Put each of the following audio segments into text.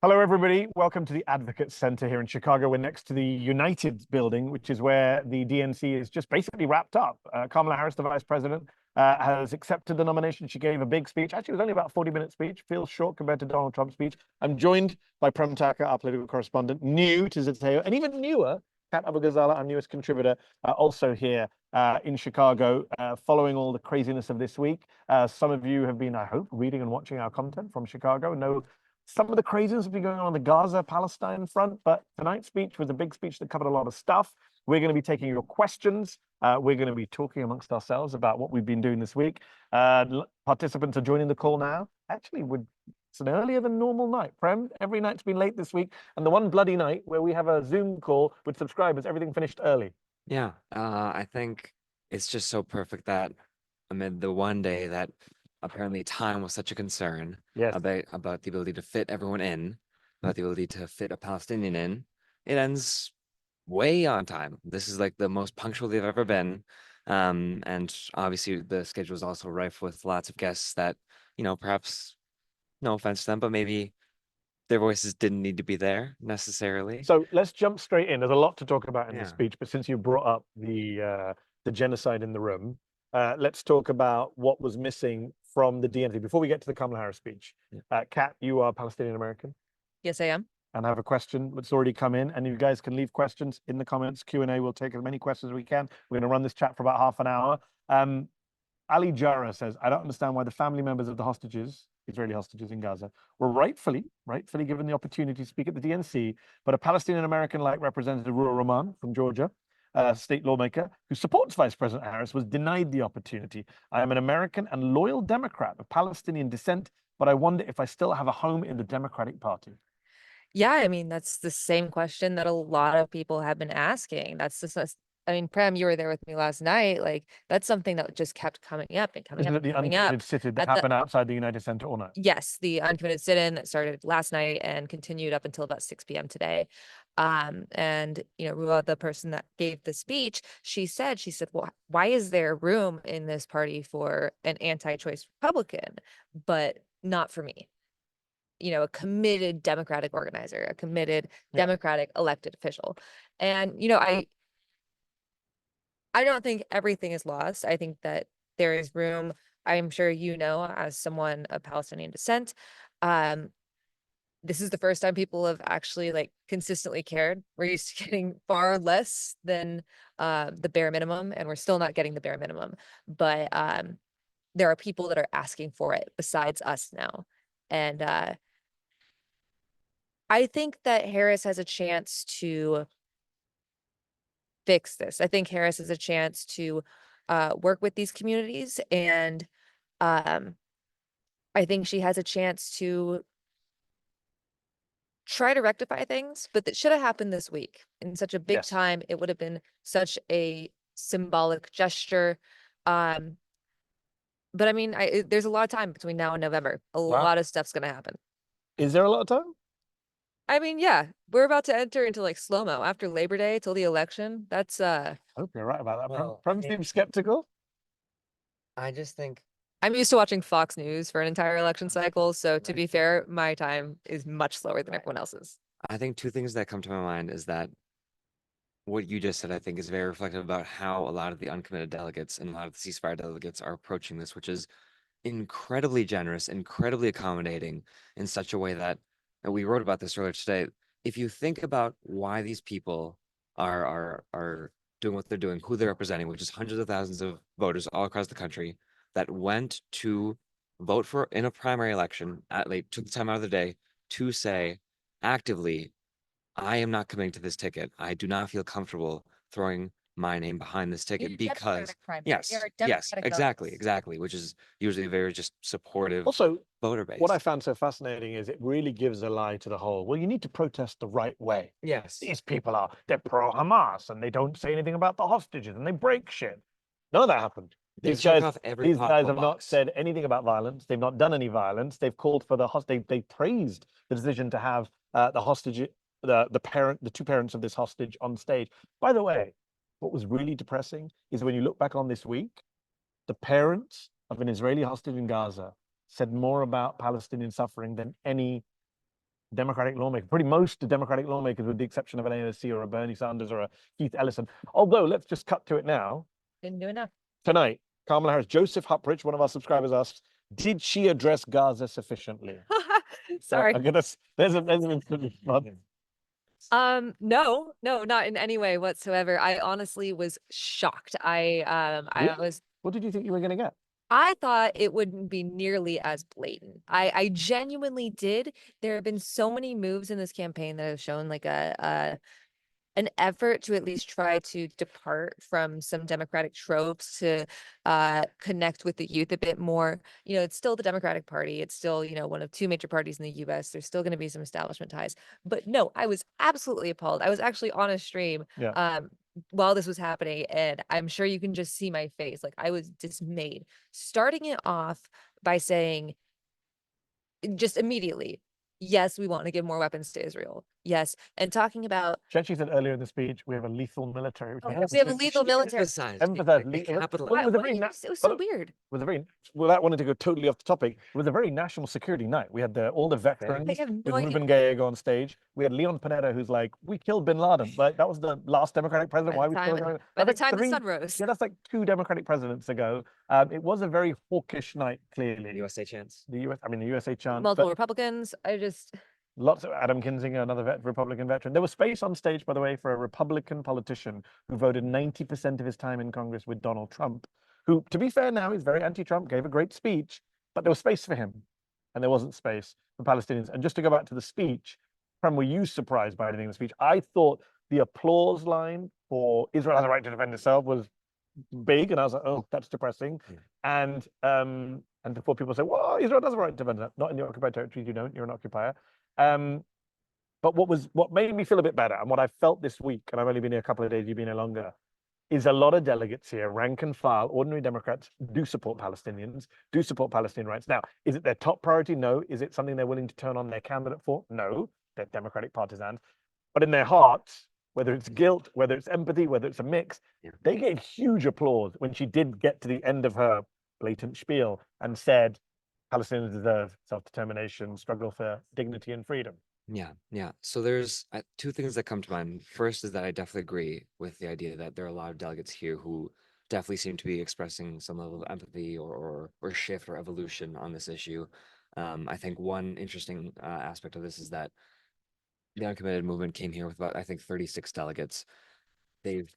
Hello, everybody. Welcome to the Advocate Center here in Chicago. We're next to the United building, which is where the DNC is just basically wrapped up. Kamala Harris, the vice president, has accepted the nomination. She gave a big speech. Actually, it was only about a 40-minute speech. Feels short compared to Donald Trump's speech. I'm joined by Prem Taka, our political correspondent, new to Zeteo, and even newer, Kat Abou-Ghazala, our newest contributor, also here in Chicago, following all the craziness of this week. Some of you have been, I hope, reading and watching our content from Chicago. Know some of the craziness has been going on the Gaza-Palestine front, but tonight's speech was a big speech that covered a lot of stuff. We're going to be taking your questions. We're going to be talking amongst ourselves about what we've been doing this week. Participants are joining the call now. Actually, it's an earlier than normal night. Prem, every night's been late this week. And the one bloody night where we have a Zoom call with subscribers, everything finished early. Yeah, I think it's just so perfect that amid the one day that apparently time was such a concern Yes. about the ability to fit everyone in, about the ability to fit a Palestinian in, it ends way on time. This is like the most punctual they've ever been. And obviously the schedule is also rife with lots of guests that, perhaps no offense to them, but maybe their voices didn't need to be there necessarily. So let's jump straight in. There's a lot to talk about in this Yeah. speech, but since you brought up the genocide in the room, let's talk about what was missing from the DNC before we get to the Kamala Harris speech. Kat, you are Palestinian American. Yes, I am. And I have a question that's already come in, and you guys can leave questions in the comments. Q&A. We'll take as many questions as we can. We're going to run this chat for about half an hour. Ali Jara says, I don't understand why the family members of the hostages, Israeli hostages in Gaza, were rightfully given the opportunity to speak at the DNC, but a Palestinian American like Representative Ruhr Rahman from Georgia, a state lawmaker who supports Vice President Harris, was denied the opportunity. I am an American and loyal Democrat of Palestinian descent, but I wonder if I still have a home in the Democratic Party. Yeah, I mean, that's the same question that a lot of people have been asking. I mean, Prem, you were there with me last night. Like, that's something that just kept coming up and coming Isn't up it the and coming up. uncommitted sit-in that happened outside the United Center all night? Yes, the uncommitted sit-in that started last night and continued up until about 6 p.m. today. And Ruha, the person that gave the speech, she said, well, why is there room in this party for an anti-choice Republican, but not for me? A committed Democratic organizer, a committed Democratic elected official. And, I don't think everything is lost. I think that there is room. I'm sure as someone of Palestinian descent, this is the first time people have actually consistently cared. We're used to getting far less than the bare minimum, and we're still not getting the bare minimum. But there are people that are asking for it besides us now. And I think that Harris has a chance to fix this. I think Harris has a chance to work with these communities, and I think she has a chance to try to rectify things, but that should have happened this week. In such a big time, it would have been such a symbolic gesture. But I mean, there's a lot of time between now and November. A lot of stuff's going to happen. Is there a lot of time? I mean, yeah, we're about to enter into slow-mo after Labor Day till the election. That's I hope you're right about that. Well, Prem seems skeptical. I just think I'm used to watching Fox News for an entire election cycle, so to be fair, my time is much slower than everyone else's. I think two things that come to my mind is that what you just said, I think, is very reflective about how a lot of the uncommitted delegates and a lot of the ceasefire delegates are approaching this, which is incredibly generous, incredibly accommodating in such a way that we wrote about this earlier today. If you think about why these people are doing what they're doing, who they're representing, which is hundreds of thousands of voters all across the country that went to vote for in a primary election took the time out of the day to say actively, I am not committing to this ticket. I do not feel comfortable throwing my name behind this ticket because yes, exactly, which is usually a very just supportive voter base. What I found so fascinating is it really gives a lie to the whole, well, you need to protest the right way. Yes. These people they're pro-Hamas and they don't say anything about the hostages and they break shit. None of that happened. These guys have not said anything about violence. They've not done any violence. They've called for they praised the decision to have the hostage, the two parents of this hostage on stage. By the way, what was really depressing is when you look back on this week, the parents of an Israeli hostage in Gaza said more about Palestinian suffering than any Democratic lawmaker, pretty most Democratic lawmakers, with the exception of an AOC or a Bernie Sanders or a Keith Ellison. Although, let's just cut to it now. Didn't do enough. Tonight, Kamala Harris, Joseph Huprich, one of our subscribers, asks, did she address Gaza sufficiently? Sorry. There's an No, not in any way whatsoever. I honestly was shocked. I Really? What did you think you were going to get? I thought it wouldn't be nearly as blatant. I genuinely did. There have been so many moves in this campaign that have shown like an effort to at least try to depart from some Democratic tropes to connect with the youth a bit more. You know, it's still the Democratic Party. It's still, you know, one of two major parties in the US. There's still going to be some establishment ties. But no, I was absolutely appalled. I was actually on a stream while this was happening, and I'm sure you can just see my face. Like, I was dismayed. Starting it off by saying just immediately, yes, we want to give more weapons to Israel. Yes. And talking about She actually said earlier in the speech, we have a lethal military. Which we have a lethal military. Emphasize capital. Well, It was so weird. Without wanting to go totally off the topic, it was a very national security night. We had all the veterans They have with no idea. Ruben Gallego on stage. We had Leon Panetta, who's like, we killed bin Laden. Like, that was the last Democratic president. Why are we still going? By the time the sun rose. Yeah, that's like 2 Democratic presidents ago. It was a very hawkish night, clearly. USA chance. The USA chant. Multiple Republicans. Lots of Adam Kinzinger, another Republican veteran. There was space on stage, by the way, for a Republican politician who voted 90% of his time in Congress with Donald Trump, who, to be fair now, is very anti-Trump, gave a great speech, but there was space for him, and there wasn't space for Palestinians. And just to go back to the speech, Prem, were you surprised by anything in the speech? I thought the applause line for Israel has a right to defend itself was big, and I was like, oh, that's depressing. And before people say, well, Israel does have a right to defend itself, not in the occupied territories, you don't, you're an occupier. But what made me feel a bit better, and what I felt this week, and I've only been here a couple of days, you've been here longer, is a lot of delegates here, rank and file, ordinary Democrats, do support Palestinians, do support Palestinian rights. Now, is it their top priority? No. Is it something they're willing to turn on their candidate for? No. They're Democratic partisans. But in their hearts, whether it's guilt, whether it's empathy, whether it's a mix, they gave huge applause when she did get to the end of her blatant spiel and said, Palestinians deserve self-determination, struggle for dignity and freedom. Yeah. So there's 2 things that come to mind. First is that I definitely agree with the idea that there are a lot of delegates here who definitely seem to be expressing some level of empathy or shift or evolution on this issue. I think one interesting aspect of this is that the Uncommitted movement came here with about, I think, 36 delegates. They've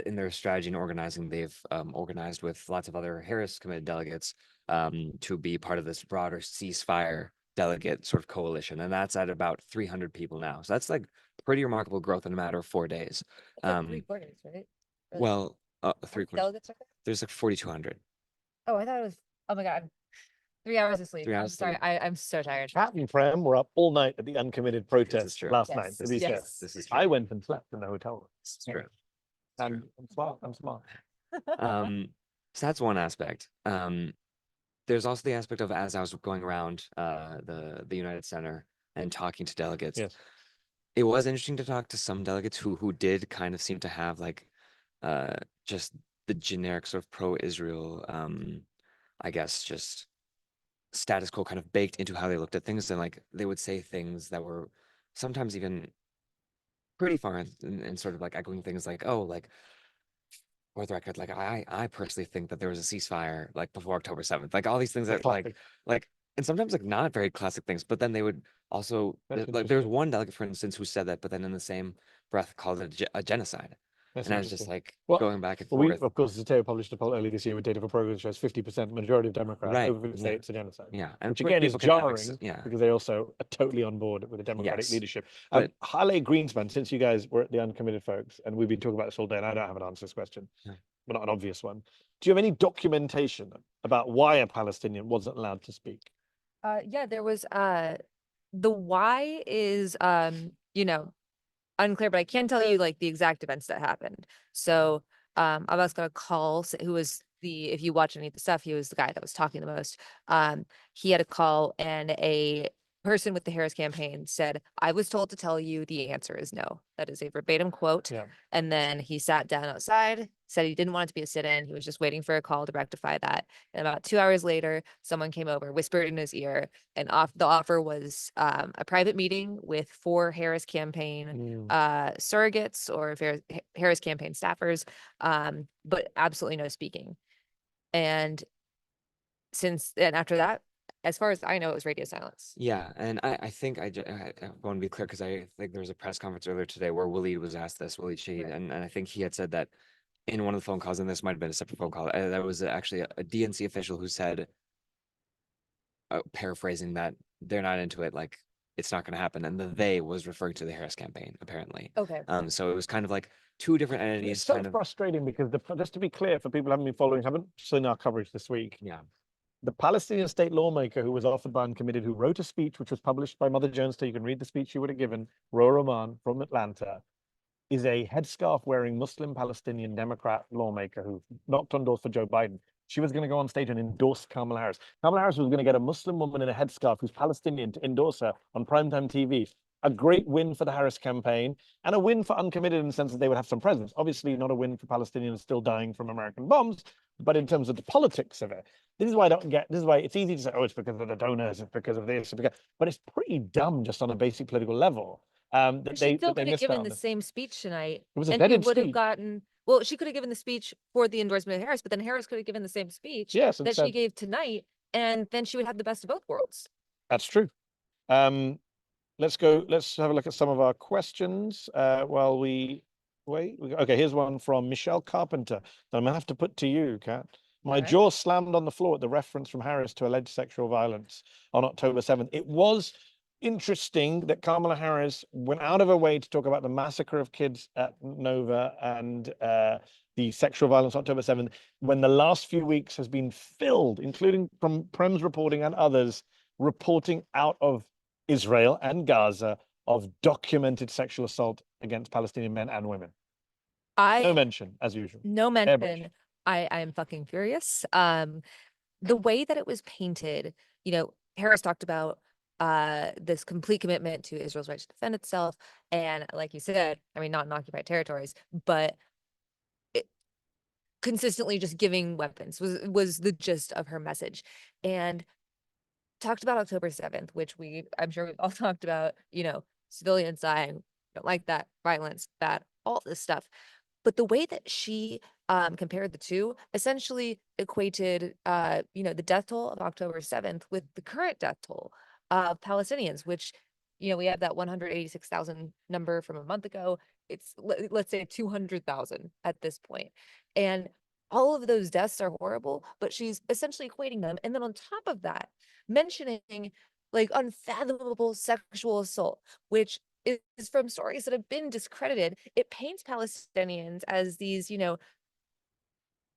in their strategy and organizing, they've organized with lots of other Harris committed delegates to be part of this broader ceasefire delegate sort of coalition, and that's at about 300 people now. So that's like pretty remarkable growth in a matter of 4 days. Like 3/4, right? Well, 3/4. Delegates are there? There's like 4,200. Oh, I thought it was. Oh my God. 3 hours of sleep. 3 I'm hours sorry. sleep. I'm so tired. Pat and Prem were up all night at the Uncommitted protest true. last Yes. night. To be Yes. fair. This is true. I went and slept in the hotel room. This is true. And I'm smart. So that's one aspect. There's also the aspect of, as I was going around the United Center and talking to delegates, Yes. it was interesting to talk to some delegates who did kind of seem to have like just the generic sort of pro-Israel, I guess, just status quo kind of baked into how they looked at things. And like they would say things that were sometimes even pretty far in sort of like echoing things like, oh, like, for the record, like I personally think that there was a ceasefire like before October 7th, like all these things that like and sometimes like not very classic things, but then they would also like there's one delegate, for instance, who said that, but then in the same breath called it a genocide. And I was just like going back and forth. Of course, Zeteo published a poll earlier this year with data for progress shows 50% majority of Democrats Right, over say it's a genocide. Yeah, and Which again is people can have jarring yeah. because they also are totally on board with the Democratic Yes. leadership. But- Halle Greenspan, since you guys were at the Uncommitted folks, and we've been talking about this all day, and I don't have an answer to this question, Yeah. but not an obvious one. Do you have any documentation about why a Palestinian wasn't allowed to speak? Yeah, there was the why is unclear, but I can tell you like the exact events that happened. So Abbas got a call, who was if you watch any of the stuff, he was the guy that was talking the most. He had a call, and a person with the Harris campaign said, "I was told to tell you the answer is no." That is a verbatim quote. Yeah. And then he sat down outside, said he didn't want it to be a sit-in. He was just waiting for a call to rectify that. And about 2 hours later, someone came over, whispered in his ear, and the offer was a private meeting with 4 Harris campaign surrogates or Harris campaign staffers, but absolutely no speaking. And after that, as far as I know, it was radio silence. Yeah, and I think I want to be clear because I think there was a press conference earlier today where Waleed was asked this, Waleed Shahid, Right. and I think he had said that in one of the phone calls, and this might have been a separate phone call, that was actually a DNC official who said, paraphrasing, that they're not into it, like it's not going to happen, and the they was referring to the Harris campaign, apparently. Okay. So it was kind of like two different It's entities so kind of. frustrating because just to be clear, for people who haven't been following, haven't seen our coverage this week, Yeah. the Palestinian state lawmaker who was offered by Uncommitted, who wrote a speech which was published by Mother Jones, so you can read the speech she would have given, Roa Rahman from Atlanta, is a headscarf wearing Muslim Palestinian Democrat lawmaker who knocked on doors for Joe Biden. She was going to go on stage and endorse Kamala Harris. Kamala Harris was going to get a Muslim woman in a headscarf who's Palestinian to endorse her on primetime TV. A great win for the Harris campaign and a win for Uncommitted in the sense that they would have some presence. Obviously, not a win for Palestinians still dying from American bombs, but in terms of the politics of it, this is why it's easy to say, oh, it's because of the donors, it's because of this, but it's pretty dumb just on a basic political level. That She still they could have missed out given on the this. same speech tonight, It was a and she vetted would have speech. gotten. Well, she could have given the speech for the endorsement of Harris, but then Harris could have given the same speech Yes, and that she said gave tonight, and then she would have the best of both worlds. that's true. Let's have a look at some of our questions while we wait. Okay, here's one from Michelle Carpenter that I'm gonna have to put to you, Kat. My Alright. jaw slammed on the floor at the reference from Harris to alleged sexual violence on October 7th. It was interesting that Kamala Harris went out of her way to talk about the massacre of kids at Nova and the sexual violence on October 7th, when the last few weeks has been filled, including from Prem's reporting and others, reporting out of Israel and Gaza of documented sexual assault against Palestinian men and women. No mention, as usual. No Airbrush. mention. I am fucking furious. The way that it was painted, Harris talked about this complete commitment to Israel's right to defend itself, and like you said, I mean, not in occupied territories, but consistently just giving weapons was the gist of her message. And talked about October 7th, which I'm sure we've all talked about, civilians dying, don't like that, violence, bad, all this stuff. But the way that she compared the two essentially equated, the death toll of October 7th with the current death toll of Palestinians, which, we have that 186,000 number from a month ago. It's, let's say 200,000 at this point. And all of those deaths are horrible, but she's essentially equating them. And then on top of that, mentioning like unfathomable sexual assault, which is from stories that have been discredited. It paints Palestinians as these,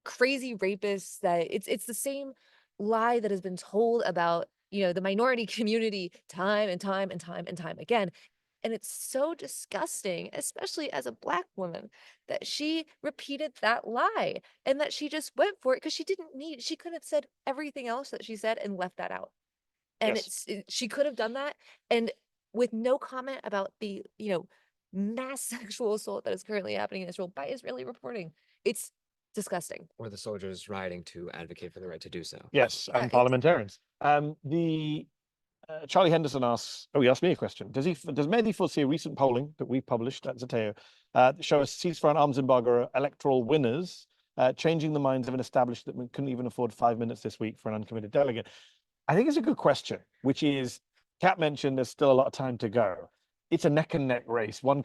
crazy rapists, that it's the same lie that has been told about, the minority community time and time and time and time again. And it's so disgusting, especially as a Black woman, that she repeated that lie and that she just went for it because she could have said everything else that she said and left that out. And Yes. she could have done that, and with no comment about the, mass sexual assault that is currently happening in Israel by Israeli reporting. It's disgusting. Or the soldiers rioting to advocate for the right to do so. Yes, and parliamentarians. The Charlie Henderson asks, he asked me a question. Does Mehdi foresee a recent polling that we published at Zeteo show a ceasefire and arms embargo are electoral winners, changing the minds of an establishment that couldn't even afford 5 minutes this week for an uncommitted delegate? I think it's a good question, which is, Kat mentioned there's still a lot of time to go. It's a neck and neck race. One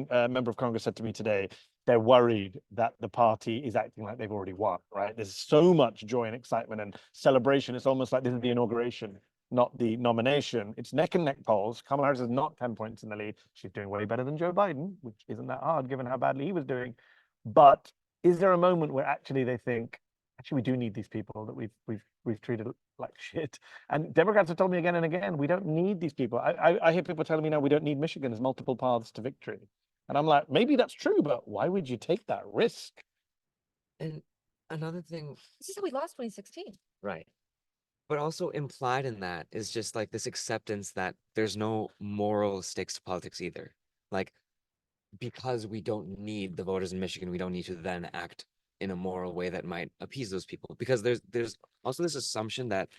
member of Congress said to me today, they're worried that the party is acting like they've already won, right? There's so much joy and excitement and celebration. It's almost like this is the inauguration, not the nomination. It's neck and neck polls. Kamala Harris is not 10 points in the lead. She's doing way better than Joe Biden, which isn't that hard given how badly he was doing. But is there a moment where actually they think, actually, we do need these people that we've treated like shit? And Democrats have told me again and again, we don't need these people. I hear people telling me now we don't need Michigan. There's multiple paths to victory. And I'm like, maybe that's true, but why would you take that risk? And another thing, This is how we lost 2016. right? But also implied in that is just like this acceptance that there's no moral stakes to politics either. Like, because we don't need the voters in Michigan, we don't need to then act in a moral way that might appease those people. Because there's also this assumption that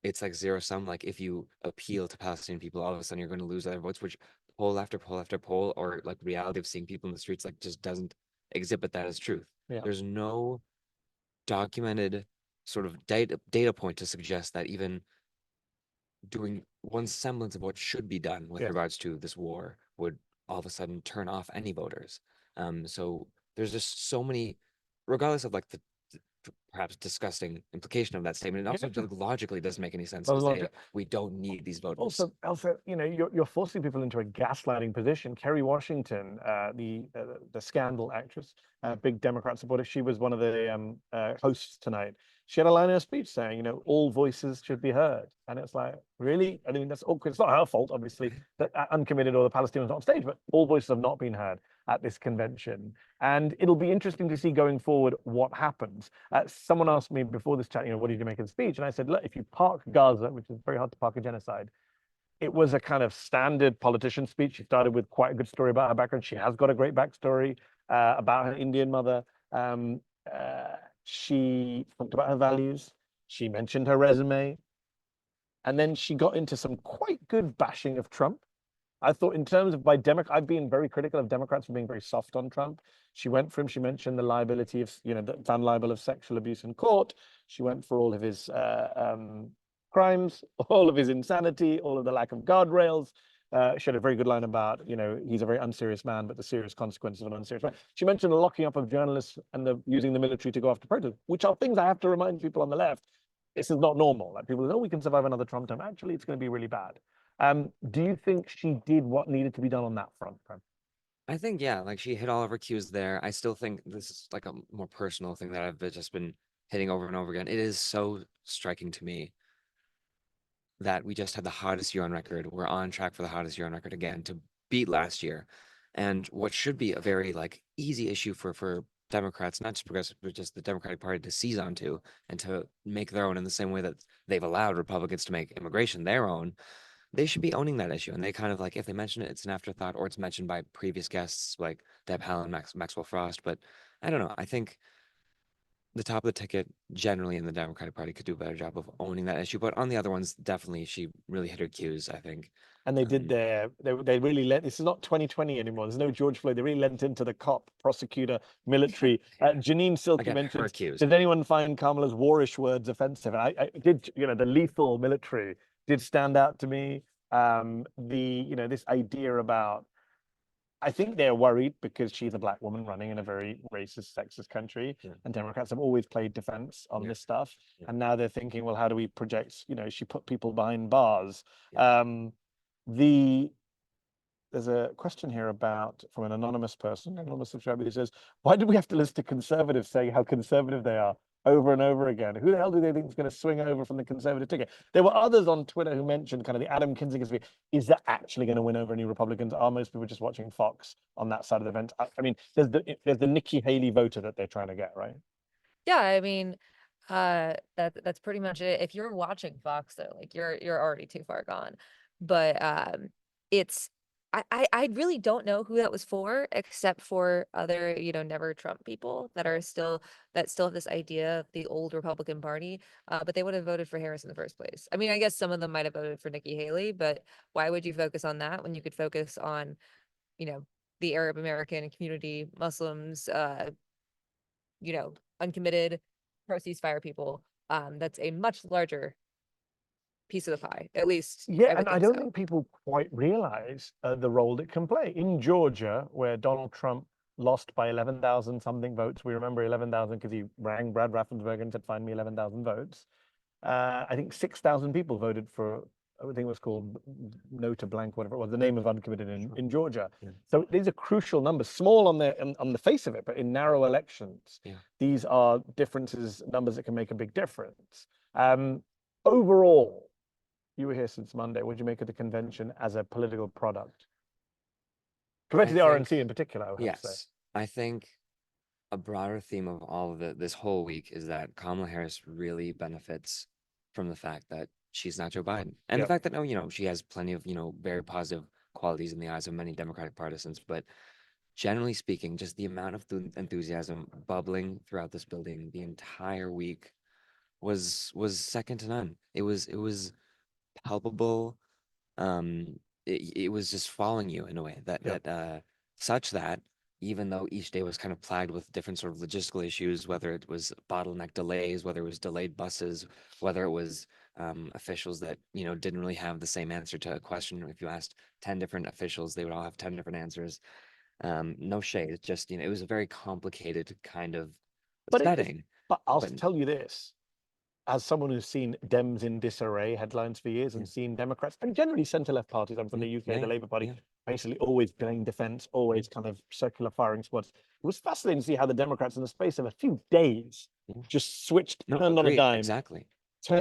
it's like zero sum. Like if you appeal to Palestinian people, all of a sudden you're going to lose other votes, which poll after poll after poll, or like reality of seeing people in the streets, like just doesn't exhibit that as truth. Yeah. There's no documented sort of data point to suggest that even doing one semblance of what should be done with Yes. regards to this war would all of a sudden turn off any voters. So there's just so many, regardless of like the perhaps disgusting implication of that statement, it also Yeah. logically doesn't make any sense Well, to say logic- we don't need these voters. Also, you know, you're forcing people into a gaslighting position. Kerry Washington, the Scandal actress, big Democrat supporter, she was one of the hosts tonight. She had a line in her speech saying, you know, all voices should be heard, and it's like, really? I mean, that's awkward. It's not her fault, obviously, that Uncommitted or the Palestinians not on stage, but all voices have not been heard at this convention, and it'll be interesting to see going forward what happens. Someone asked me before this chat, you know, what did you make of the speech? And I said, look, if you park Gaza, which is very hard to park a genocide, it was a kind of standard politician speech. She started with quite a good story about her background. She has got a great backstory about her Indian mother. Um, she talked about her values. She mentioned her resume. And then she got into some quite good bashing of Trump. I thought in terms of I've been very critical of Democrats for being very soft on Trump. She went for him. She mentioned the liability of, you know, found liable of sexual abuse in court. She went for all of his crimes, all of his insanity, all of the lack of guardrails. She had a very good line about, you know, he's a very unserious man, but the serious consequences of an unserious man. She mentioned the locking up of journalists and using the military to go after protesters, which are things I have to remind people on the left. This is not normal. Like people say, oh, we can survive another Trump term. Actually, it's going to be really bad. Do you think she did what needed to be done on that front, Prem? I think, yeah, like she hit all of her cues there. I still think this is like a more personal thing that I've just been hitting over and over again. It is so striking to me that we just had the hottest year on record. We're on track for the hottest year on record again to beat last year. And what should be a very like easy issue for Democrats, not just progressive, but just the Democratic Party to seize onto and to make their own in the same way that they've allowed Republicans to make immigration their own. They should be owning that issue. And they kind of like, if they mention it, it's an afterthought or it's mentioned by previous guests like Deb Haaland, Maxwell Frost. But I don't know. I think the top of the ticket generally in the Democratic Party could do a better job of owning that issue. But on the other ones, definitely she really hit her cues, I think. And they did they really let, this is not 2020 anymore. There's no George Floyd. They really lent into the cop, prosecutor, military. Janine Silky Again, her mentioned, cues. did anyone find Kamala's warish words offensive? And I did, you know, the lethal military did stand out to me. You know, this idea about, I think they're worried because she's a black woman running in a very racist, sexist country, and Democrats have always played defense on this stuff. And now they're thinking, well, how do we project? You know, she put people behind bars. There's a question here about from an anonymous person, anonymous subscriber, who says, "Why do we have to listen to conservatives saying how conservative they are over and over again? Who the hell do they think is going to swing over from the conservative ticket?" There were others on Twitter who mentioned kind of the Adam Kinzinger speech. Is that actually going to win over any Republicans? Are most people just watching Fox on that side of the event? I mean, there's the Nikki Haley voter that they're trying to get, right? Yeah, I mean, that's pretty much it. If you're watching Fox, though, like you're already too far gone. But it's I really don't know who that was for, except for other, you know, never Trump people that are still have this idea of the old Republican Party. But they would have voted for Harris in the first place. I mean, I guess some of them might have voted for Nikki Haley, but why would you focus on that when you could focus on, you know, the Arab American community, Muslims, you know, uncommitted, pro-ceasefire people. That's a much larger piece of the pie, at least. Yeah, I would and I think don't so. think people quite realize the role it can play. In Georgia, where Donald Trump lost by 11,000 something votes, we remember 11,000 because he rang Brad Raffensperger and said, find me 11,000 votes. I think 6,000 people voted for, I think it was called No to Blank, whatever it was, the name of Uncommitted in Georgia. So these are crucial numbers, small on the face of it, but in narrow elections, these are differences, numbers that can make a big difference. Overall, you were here since Monday. What did you make of the convention as a political product? Compared to the RNC in particular, I would have to say. I think a broader theme of all of this whole week is that Kamala Harris really benefits from the fact that she's not Joe Biden. And Yep. the fact that, no, she has plenty of, very positive qualities in the eyes of many Democratic partisans. But generally speaking, just the amount of enthusiasm bubbling throughout this building the entire week was second to none. It was palpable. It was just following you in a way Yep. such that even though each day was kind of plagued with different sort of logistical issues, whether it was bottleneck delays, whether it was delayed buses, whether it was officials that didn't really have the same answer to a question. If you asked 10 different officials, they would all have 10 different answers. No shade, it's just it was a very complicated kind of But setting. but I'll But tell you this, as someone who's seen Dems in disarray headlines for years and Yeah. seen Democrats and generally centre-left parties, I'm from the UK, yeah, the Labour Party, yeah. basically always playing defence, always kind of circular firing squads. It was fascinating to see how the Democrats, in the space of a few days, Yeah. just switched, No, turned on a agreed, dime, exactly.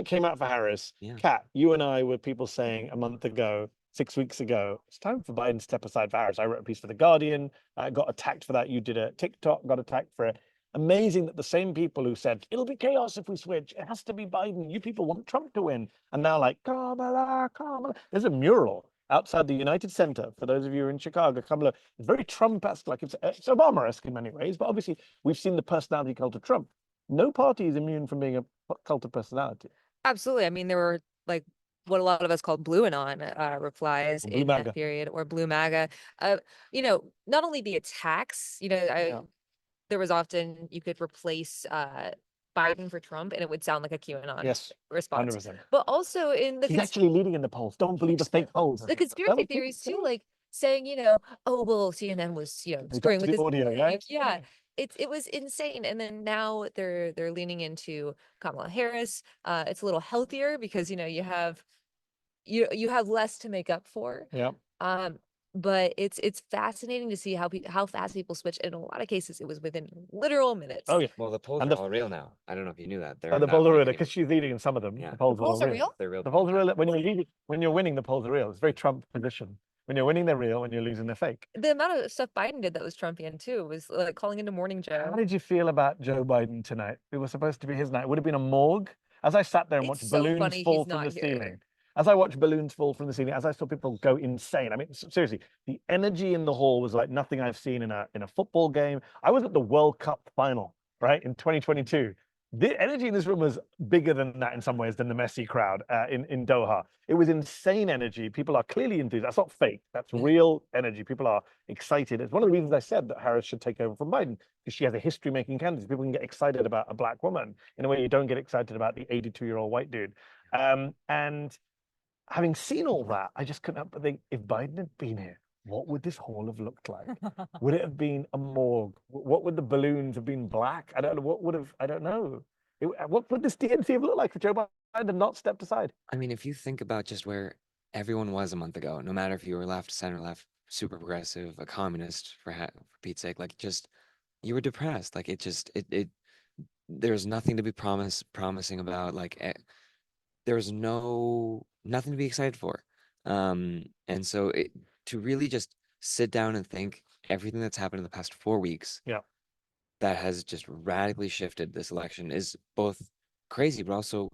came out for Harris. Yeah. Kat, you and I were people saying a month ago, 6 weeks ago, it's time for Biden to step aside for Harris. I wrote a piece for The Guardian, got attacked for that. You did a TikTok, got attacked for it. Amazing that the same people who said, it'll be chaos if we switch, it has to be Biden, you people want Trump to win. And now like, Kamala, Kamala. There's a mural outside the United Center, for those of you in Chicago. Kamala, it's very Trump-esque, like it's Obama-esque in many ways, but obviously we've seen the personality cult of Trump. No party is immune from being a cult of personality. Absolutely. I mean, there were like what a lot of us call blue anon replies Blue in MAGA. that period, or blue MAGA. Not only the attacks, there was often you could replace Biden for Trump and it would sound like a QAnon Yes, response. 100%. But also in the He's actually leading in the polls. Don't believe the fake polls. the That conspiracy was theories too, big. like saying, oh well, CNN was, They got screwing to with the this. audio, yeah. Yeah. It was insane. And then now they're leaning into Kamala Harris. It's a little healthier because you have less to make up for. Yeah. But it's fascinating to see how fast people switch. In a lot of cases, it was within literal minutes. Oh yeah. Well, the polls And are the- all real now. I don't know if you knew that. Oh, They're the not polls are fake real anymore. because she's leading in some of them. Yeah. The polls, The polls are are real. real? They're real. The polls are real. When you're winning, the polls are real. It's very Trump position. When you're winning, they're real. When you're losing, they're fake. The amount of stuff Biden did that was Trumpian too was like calling into Morning How Joe. did you feel about Joe Biden tonight? It was supposed to be his night. It would have been a morgue. As I sat there and It's watched so balloons funny fall he's from the not here. ceiling, as I watched balloons fall from the ceiling, as I saw people go insane. I mean, seriously, the energy in the hall was like nothing I've seen in a football game. I was at the World Cup final, right, in 2022. The energy in this room was bigger than that in some ways than the Messi crowd in Doha. It was insane energy. People are clearly enthused. That's not fake. That's real energy. People are excited. It's one of the reasons I said that Harris should take over from Biden, because she has a history-making candidate. People can get excited about a black woman in a way you don't get excited about the 82-year-old white dude. And having seen all that, I just couldn't help but think, if Biden had been here, what would this hall have looked like? Would it have been a morgue? What would the balloons have been black? I don't know. What would have, I don't know. What would this DNC have looked like if Joe Biden had not stepped aside? I mean, if you think about just where everyone was a month ago, no matter if you were left, center left, super progressive, a communist, for Pete's sake, like just you were depressed. Like there's nothing to be promising about. Like there's nothing to be excited for. And so to really just sit down and think everything that's happened in the past 4 weeks, Yeah. that has just radically shifted this election is both crazy, but also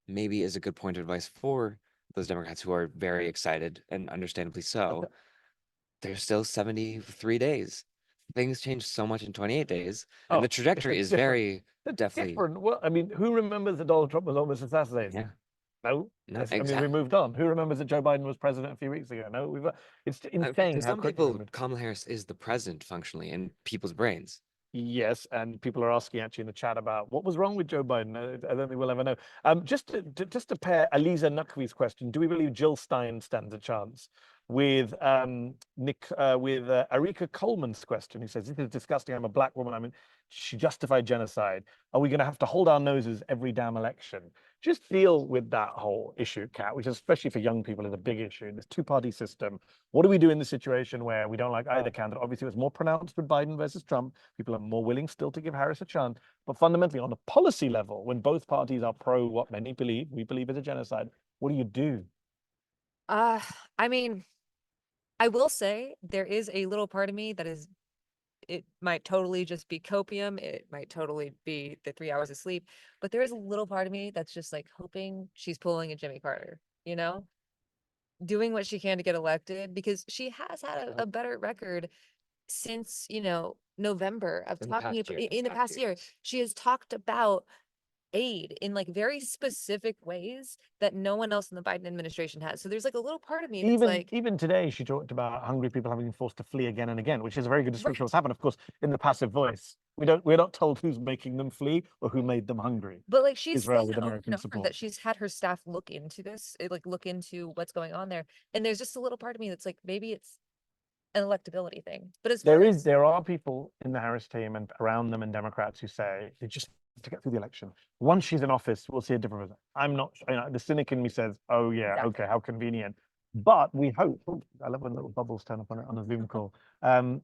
maybe is a good point of advice for those Democrats who are very excited, and understandably so. There's still 73 days. Things change so much in 28 days, and the trajectory is very definitely different. Well, I mean, who remembers that Donald Trump was almost assassinated? Yeah. No, No, I mean, we exactly. moved on. Who remembers that Joe Biden was president a few weeks ago? No, it's insane To how some quickly. people, Kamala Harris is the president functionally in people's brains. Yes, and people are asking actually in the chat about what was wrong with Joe Biden. I don't think we'll ever know. Just to pair Aliza Naqvi's question, do we believe Jill Stein stands a chance? With with Arika Coleman's question, who says, "This is disgusting. I'm a black woman. I mean, she justified genocide. Are we going to have to hold our noses every damn election?" Just deal with that whole issue, Kat, which especially for young people is a big issue. This two-party system. What do we do in the situation where we don't like either candidate? Obviously, it was more pronounced with Biden versus Trump. People are more willing still to give Harris a chance. But fundamentally, on a policy level, when both parties are pro what many believe, we believe is a genocide, what do you do? I mean, I will say there is a little part of me that is it might totally just be copium. It might totally be the 3 hours of sleep. But there is a little part of me that's just like hoping she's pulling a Jimmy Carter, you know, doing what she can to get elected, because she has had a better record since, you know, November of In the talking past about year. in the past year. She has talked about aid in like very specific ways that no one else in the Biden administration has. So there's like a little part of me that's like, Even today, she talked about hungry people having been forced to flee again and again, which is a very good description of what's happened. Of course, in the passive voice, we're not told who's making them flee or who made them hungry. but like she's Israel said with over American and over support. that she's had her staff look into this, like look into what's going on there. And there's just a little part of me that's like, maybe it's an electability thing. But as far as There are people in the Harris team and around them and Democrats who say they just have to get through the election. Once she's in office, we'll see a different result. I'm not, the cynic in me says, oh yeah, Exactly. okay, how convenient. But we hope, I love when little bubbles turn up on a Zoom call.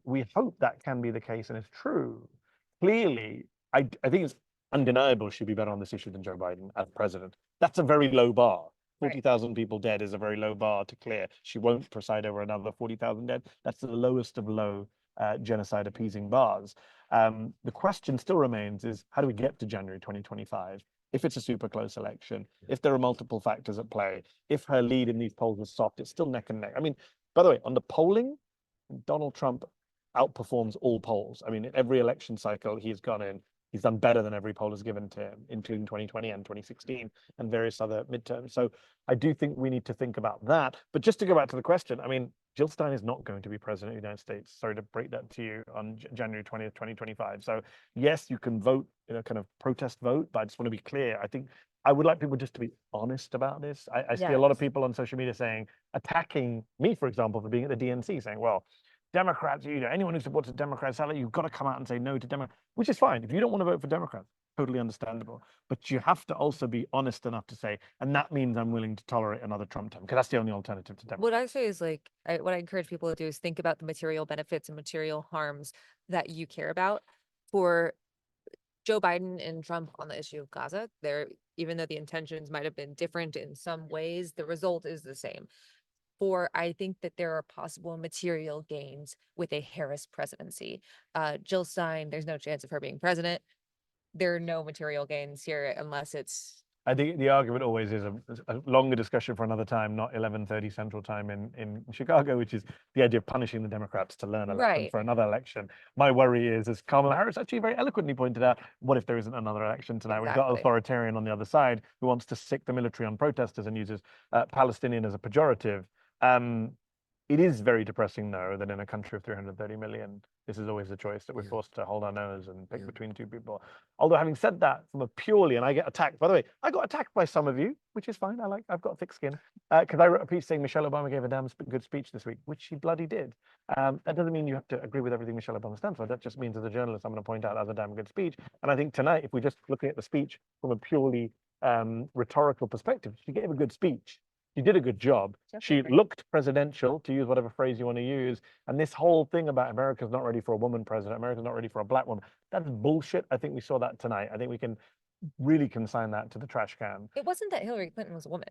We hope that can be the case and it's true. Clearly, I think it's undeniable she'd be better on this issue than Joe Biden as president. That's a very low bar. Right. 40,000 people dead is a very low bar to clear. She won't preside over another 40,000 dead. That's the lowest of low genocide appeasing bars. The question still remains is how do we get to January 2025? If it's a super close election, if there are multiple factors at play, if her lead in these polls was soft, it's still neck and neck. I mean, by the way, on the polling, Donald Trump outperforms all polls. I mean, in every election cycle he's gone in, he's done better than every poll has given to him, including 2020 and 2016 and various other midterms. So I do think we need to think about that. But just to go back to the question, I mean, Jill Stein is not going to be president of the United States. Sorry to break that to you on January 20th, 2025. So yes, you can vote in a kind of protest vote, but I just want to be clear. I think I would like people just to be honest about this. I see a lot of Yes. people on social media saying, attacking me, for example, for being at the DNC, saying, well, Democrats, anyone who supports a Democrat, you've got to come out and say no to Democrats, which is fine. If you don't want to vote for Democrats, totally understandable. But you have to also be honest enough to say, and that means I'm willing to tolerate another Trump term, because that's the only alternative to Democrats. What I say is like, what I encourage people to do is think about the material benefits and material harms that you care about. For Joe Biden and Trump on the issue of Gaza, even though the intentions might have been different in some ways, the result is the same. I think that there are possible material gains with a Harris presidency. Jill Stein, there's no chance of her being president. There are no material gains here unless it's. I think the argument always is a longer discussion for another time, not 11:30 Central Time in Chicago, which is the idea of punishing the Democrats to learn a lesson Right. for another election. My worry is, as Kamala Harris actually very eloquently pointed out, what if there isn't another election tonight? We've got an Exactly. authoritarian on the other side who wants to sick the military on protesters and uses Palestinian as a pejorative. It is very depressing, though, that in a country of 330 million, this is always a choice that we're forced to hold our nose and pick between two people. Although having said that, from a purely, and I get attacked, by the way, I got attacked by some of you, which is fine. I've got thick skin, because I wrote a piece saying Michelle Obama gave a damn good speech this week, which she bloody did. That doesn't mean you have to agree with everything Michelle Obama stands for. That just means as a journalist, I'm going to point out as a damn good speech. And I think tonight, if we're just looking at the speech from a purely rhetorical perspective, she gave a good speech. She did a good job. She looked presidential, to use whatever phrase you want to use. And this whole thing about America's not ready for a woman president, America's not ready for a black woman, that's bullshit. I think we saw that tonight. I think we can really consign that to the trash can. It wasn't that Hillary Clinton was a woman.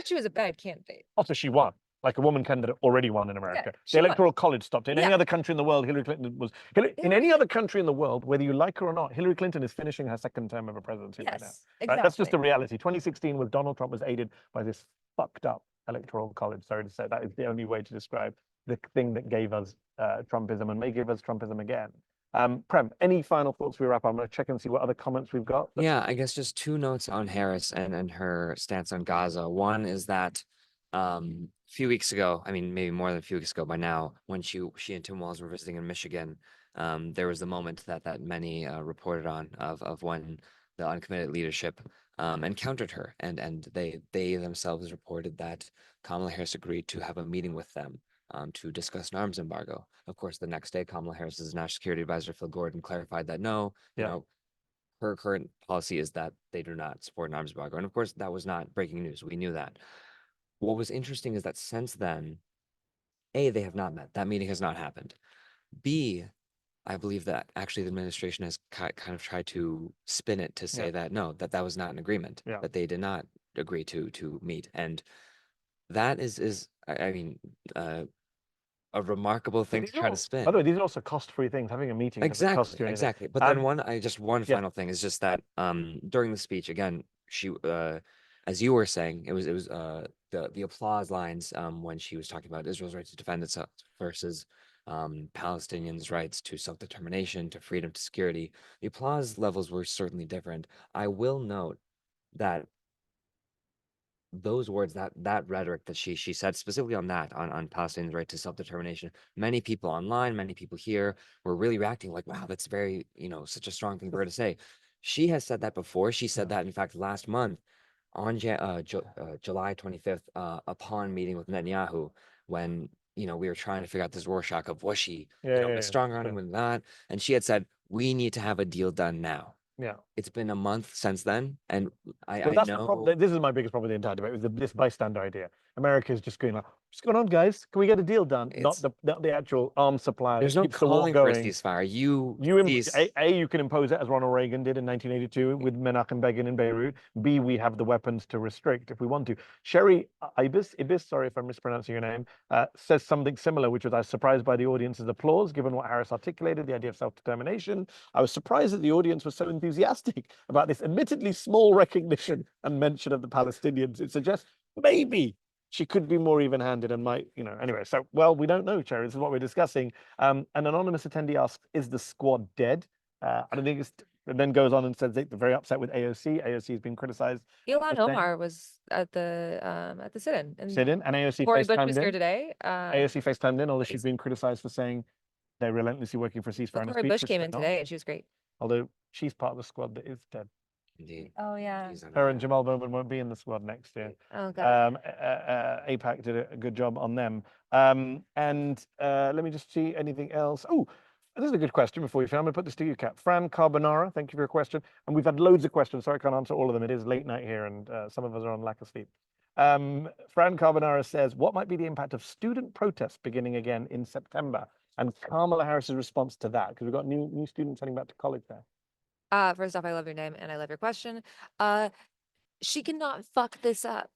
She was a bad candidate. Also, she won. Like a woman candidate already won in America. she The won. Electoral College stopped it. In any other country in the world, Hillary Clinton was. In any other country in the world, whether you like her or not, Hillary Clinton is finishing her second term of a presidency right now. Exactly. Right? That's just the reality. 2016 with Donald Trump was aided by this fucked up Electoral College. Sorry to say, that is the only way to describe the thing that gave us Trumpism and may give us Trumpism again. Prem, any final thoughts we wrap up? I'm going to check and see what other comments we've got. Yeah, I guess just two notes on Harris and her stance on Gaza. One is that a few weeks ago, I mean, maybe more than a few weeks ago by now, when she and Tim Walz were visiting in Michigan, there was the moment that many reported on of when the uncommitted leadership encountered her, and they themselves reported that Kamala Harris agreed to have a meeting with them to discuss an arms embargo. Of course, the next day, Kamala Harris's national security advisor, Phil Gordon, clarified that no, you know, her current policy is that they do not support an arms embargo. And of course, that was not breaking news. We knew that. What was interesting is that since then, A, they have not met. That meeting has not happened. B, I believe that actually the administration has kind of tried to spin it to say that no, that was not an agreement, that they did not agree to meet. And that is I mean, a remarkable thing to try to By spin. the way, these are also cost-free things. Having a meeting doesn't cost you anything. Exactly. But then one yeah. final thing is just that during the speech, again, she as you were saying, it was the applause lines when she was talking about Israel's right to defend itself versus Palestinians' rights to self-determination, to freedom, to security. The applause levels were certainly different. I will note that those words, that rhetoric that she said specifically on Palestinians' right to self-determination, many people online, many people here were really reacting like, wow, that's very, such a strong thing for her to say. She has said that before. She said that, in fact, last month on July 25th, upon meeting with Netanyahu, when we were trying to figure out this Rorschach of was she stronger on him than not, and she had said we need to have a deal done now. Yeah. It's been a month since then, and I that's know the problem. This is my biggest problem with the entire debate, with this bystander idea. America is just going like, what's going on, guys? Can we get a deal done? Not the actual arms supply. There's no calling for a ceasefire. You can impose it, as Ronald Reagan did in 1982 with Menachem Begin in Beirut. B, we have the weapons to restrict if we want to. Sherry Ibis, sorry if I'm mispronouncing your name, says something similar, which was, I was surprised by the audience's applause, given what Harris articulated, the idea of self-determination. I was surprised that the audience was so enthusiastic about this admittedly small recognition and mention of the Palestinians. It suggests maybe she could be more even-handed and might, anyway. So, well, we don't know, Cherry. This is what we're discussing. An anonymous attendee asks, is the squad dead? I don't think it's, and then goes on and says they're very upset with AOC. AOC has been criticized. Ilhan Omar was at the sit-in. And AOC Cory Bush FaceTimed was here today. AOC FaceTimed in, although she's been criticized for saying they're relentlessly working for a ceasefire. Cory Bush came in today and she was great. Although she's part of the squad that is dead. Indeed. Oh yeah. Her and Jamal Bowman won't be in the squad next year. Oh god. APAC did a good job on them. Let me just see anything else. Oh, this is a good question before you finish. I'm going to put this to you, Kat. Fran Carbonara, thank you for your question. And we've had loads of questions. Sorry, I can't answer all of them. It is late night here, and some of us are on lack of sleep. Fran Carbonara says, what might be the impact of student protests beginning again in September? And Kamala Harris's response to that, because we've got new students heading back to college there. First off, I love your name and I love your question. She cannot fuck this up.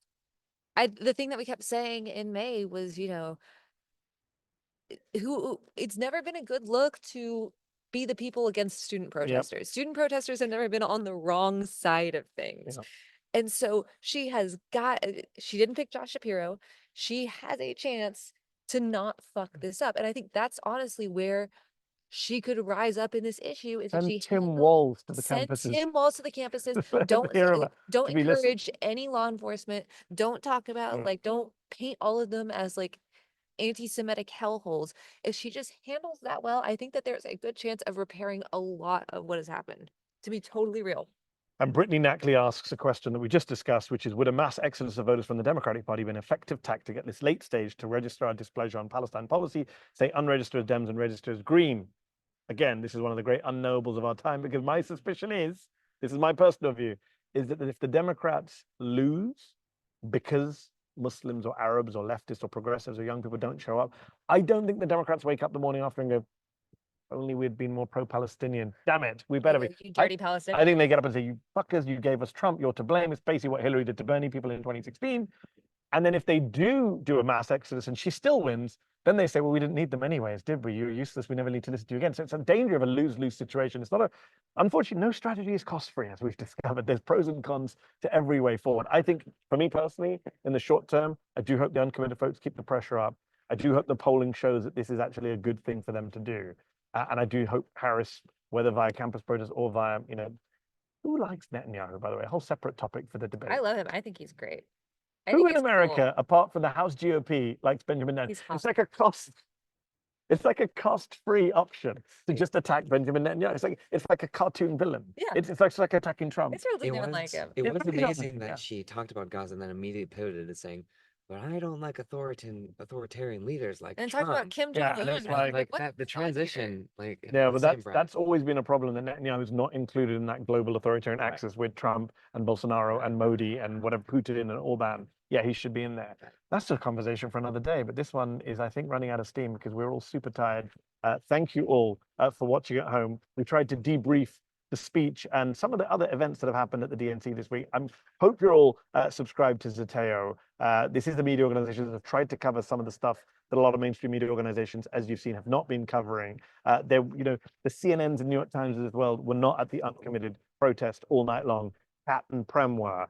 The thing that we kept saying in May was, it's never been a good look to be the people against student protesters. Yep. Student protesters have never been on the wrong side of things. Yep. And so she didn't pick Josh Shapiro. She has a chance to not fuck this up. And I think that's honestly where she could rise up in this issue. Is send Tim Walz to the campuses. Send Tim Walz to the campuses. Don't encourage any law enforcement. Don't talk about don't paint all of them as anti-Semitic hellholes. If she just handles that well, I think that there's a good chance of repairing a lot of what has happened. To be totally real. And Brittany Knackley asks a question that we just discussed, which is, would a mass exodus of voters from the Democratic Party be an effective tactic at this late stage to register our displeasure on Palestine policy, say unregister as Dems and register as Green? Again, this is one of the great unknowables of our time, because my suspicion is, this is my personal view, is that if the Democrats lose because Muslims or Arabs or leftists or progressives or young people don't show up, I don't think the Democrats wake up the morning after and go, only we'd been more pro-Palestinian. Damn it, we better be. You dirty Palestinian. I think they get up and say, you fuckers, you gave us Trump, you're to blame. It's basically what Hillary did to Bernie people in 2016. And then if they do a mass exodus and she still wins, then they say, well, we didn't need them anyways, did we? You were useless. We never need to listen to you again. So it's a danger of a lose-lose situation. It's not unfortunately, no strategy is cost-free, as we've discovered. There's pros and cons to every way forward. I think, for me personally, in the short term, I do hope the uncommitted folks keep the pressure up. I do hope the polling shows that this is actually a good thing for them to do. And I do hope Harris, whether via campus protest or via, who likes Netanyahu, by the way? A whole separate topic for the debate. I love him. I think he's great. Who in America, apart from the House GOP, likes Benjamin Netanyahu? It's like a cost-free option to just attack Benjamin Netanyahu. It's like a cartoon villain. Yeah. It's like attacking Trump. It's really didn't like him. It was amazing that she talked about Gaza and then immediately pivoted to saying, but I don't like authoritarian leaders like and Trump. Talk about Kim Jong-un. Like that, the transition, but that's always been a problem that Netanyahu is not included in that global authoritarian axis with Trump and Bolsonaro and Modi and whatever Putin and Orban. Yeah, he should be in there. That's a conversation for another day. But this one is, I think, running out of steam because we're all super tired. Thank you all for watching at home. We tried to debrief the speech and some of the other events that have happened at the DNC this week. I hope you're all subscribed to Zeteo. This is the media organization that have tried to cover some of the stuff that a lot of mainstream media organizations, as you've seen, have not been covering. The CNNs and New York Times as well were not at the Uncommitted protest all night long. Pat and Prem were.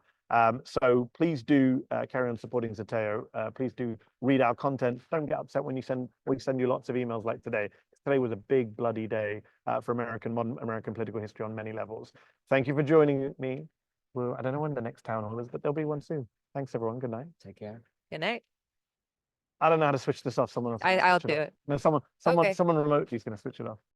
So please do carry on supporting Zeteo. Please do read our content. Don't get upset when we send you lots of emails like today. Today was a big bloody day for modern American political history on many levels. Thank you for joining me. Well, I don't know when the next town hall is, but there'll be one soon. Thanks, everyone. Good night. Take care. Good night. I don't know how to switch this off. Someone else. I'll switch do off. it. No, someone Okay. remotely is going to switch it off.